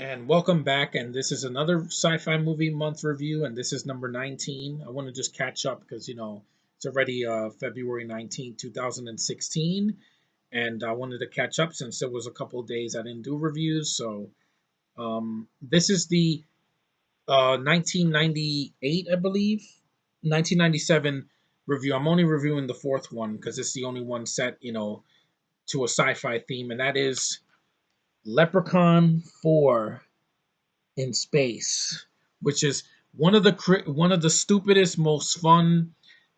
And welcome back. And this is another sci-fi movie month review, and this is number 19. I want to just catch up because it's already February 19th, 2016, and I wanted to catch up since there was a couple of days I didn't do reviews. So this is the 1998, I believe, 1997 review. I'm only reviewing the fourth one because it's the only one set, to a sci-fi theme, and that is Leprechaun 4 in space, which is one of the stupidest, most fun,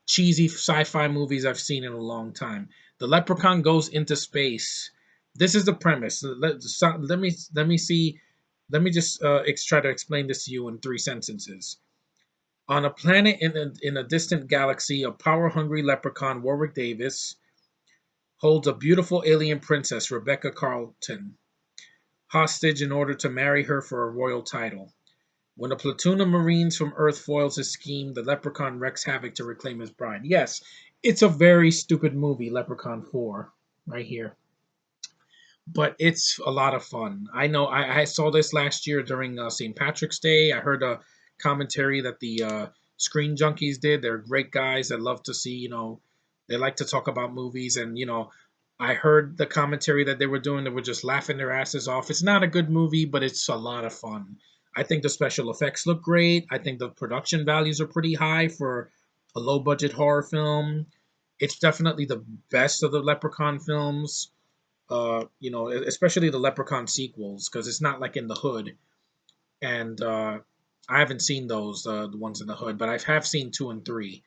cheesy sci-fi movies I've seen in a long time. The Leprechaun goes into space. This is the premise. Let me just try to explain this to you in three sentences. On a planet in a distant galaxy, a power-hungry leprechaun, Warwick Davis, holds a beautiful alien princess, Rebecca Carlton, hostage in order to marry her for a royal title. When a platoon of Marines from Earth foils his scheme, the Leprechaun wreaks havoc to reclaim his bride. Yes, it's a very stupid movie, Leprechaun 4, right here. But it's a lot of fun. I know I saw this last year during St. Patrick's Day. I heard a commentary that the Screen Junkies did. They're great guys that love to see, they like to talk about movies. And, I heard the commentary that they were doing. They were just laughing their asses off. It's not a good movie, but it's a lot of fun. I think the special effects look great. I think the production values are pretty high for a low budget horror film. It's definitely the best of the Leprechaun films, especially the Leprechaun sequels, because it's not like in the hood. And I haven't seen those, the ones in the hood, but I have seen two and three.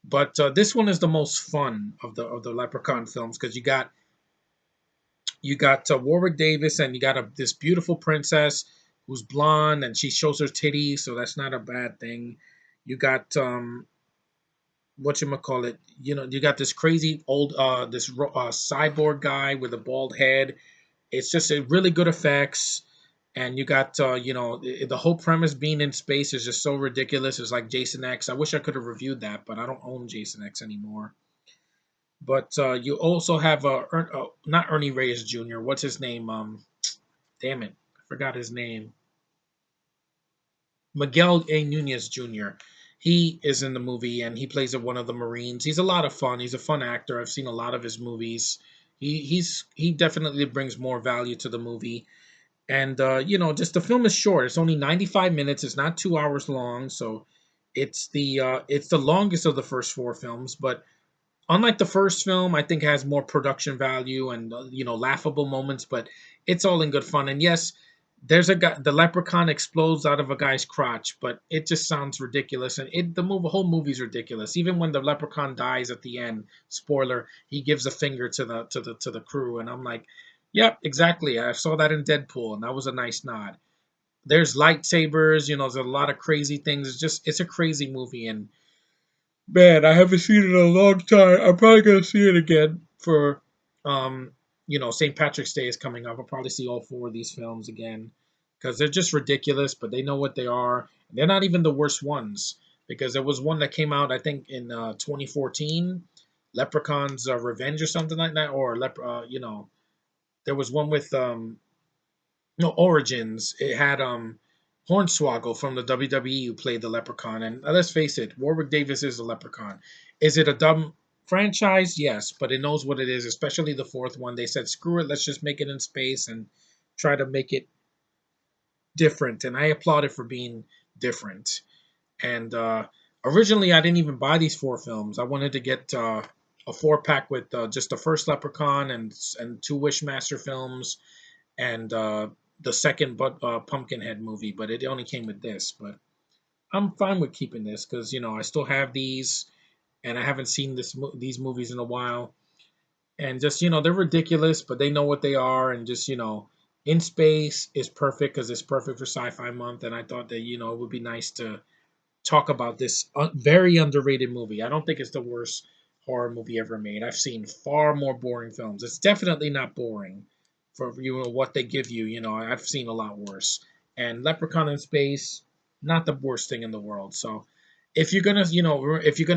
But this one is the most fun of the Leprechaun films because you got Warwick Davis, and you got this beautiful princess who's blonde and she shows her titties, so that's not a bad thing. You got what you call it? You got this crazy old cyborg guy with a bald head. It's just a really good effects. And you got the whole premise being in space is just so ridiculous. It's like Jason X. I wish I could have reviewed that, but I don't own Jason X anymore. But you also have not Ernie Reyes Jr. What's his name? Damn it, I forgot his name. Miguel A. Nunez Jr. He is in the movie and he plays one of the Marines. He's a lot of fun. He's a fun actor. I've seen a lot of his movies. He definitely brings more value to the movie. And just the film is short. It's only 95 minutes. It's not 2 hours long, so it's the longest of the first four films. But unlike the first film, I think it has more production value and laughable moments. But it's all in good fun. And yes, there's a guy. The leprechaun explodes out of a guy's crotch, but it just sounds ridiculous. And the whole movie's ridiculous. Even when the leprechaun dies at the end, spoiler, he gives a finger to the crew, and I'm like, yep, exactly. I saw that in Deadpool, and that was a nice nod. There's lightsabers. There's a lot of crazy things. It's a crazy movie, and man, I haven't seen it in a long time. I'm probably gonna see it again for St. Patrick's Day is coming up. I'll probably see all four of these films again because they're just ridiculous, but they know what they are. They're not even the worst ones because there was one that came out I think in 2014, Leprechaun's Revenge or something like that, or there was one with no Origins. It had Hornswoggle from the WWE who played the Leprechaun. And let's face it, Warwick Davis is the Leprechaun. Is it a dumb franchise? Yes, but it knows what it is, especially the fourth one. They said, screw it, let's just make it in space and try to make it different. And I applaud it for being different. And originally, I didn't even buy these four films. I wanted to get a four pack with just the first Leprechaun and two Wishmaster films and the second Pumpkinhead movie, but it only came with this. But I'm fine with keeping this because I still have these, and I haven't seen these movies in a while, and just they're ridiculous, but they know what they are, and just in space is perfect because it's perfect for Sci-Fi Month, and I thought that it would be nice to talk about this very underrated movie. I don't think it's the worst horror movie ever made. I've seen far more boring films. It's definitely not boring for what they give you. I've seen a lot worse. And Leprechaun in Space, not the worst thing in the world. So if you're gonna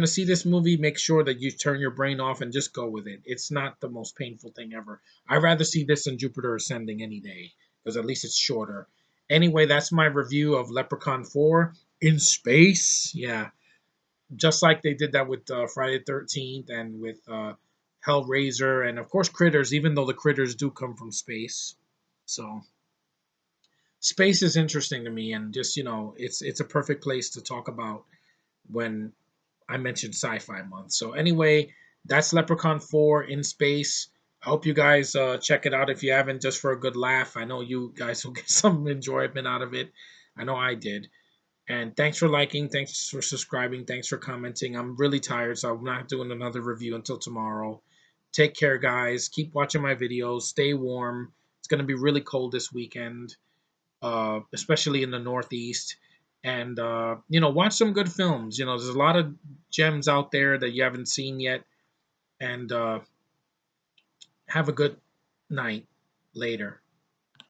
see this movie, make sure that you turn your brain off and just go with it. It's not the most painful thing ever. I'd rather see this than Jupiter Ascending any day because at least it's shorter. Anyway, that's my review of Leprechaun 4 in space. Yeah, just like they did that with Friday the 13th and with Hellraiser, and of course Critters, even though the critters do come from space. So space is interesting to me, and just it's a perfect place to talk about when I mentioned Sci-Fi Month. So anyway, that's Leprechaun 4 in space. I hope you guys check it out if you haven't, just for a good laugh. I know you guys will get some enjoyment out of it. I know I did. And thanks for liking, thanks for subscribing, thanks for commenting. I'm really tired, so I'm not doing another review until tomorrow. Take care, guys. Keep watching my videos. Stay warm. It's going to be really cold this weekend, especially in the Northeast. And watch some good films. There's a lot of gems out there that you haven't seen yet. And have a good night later.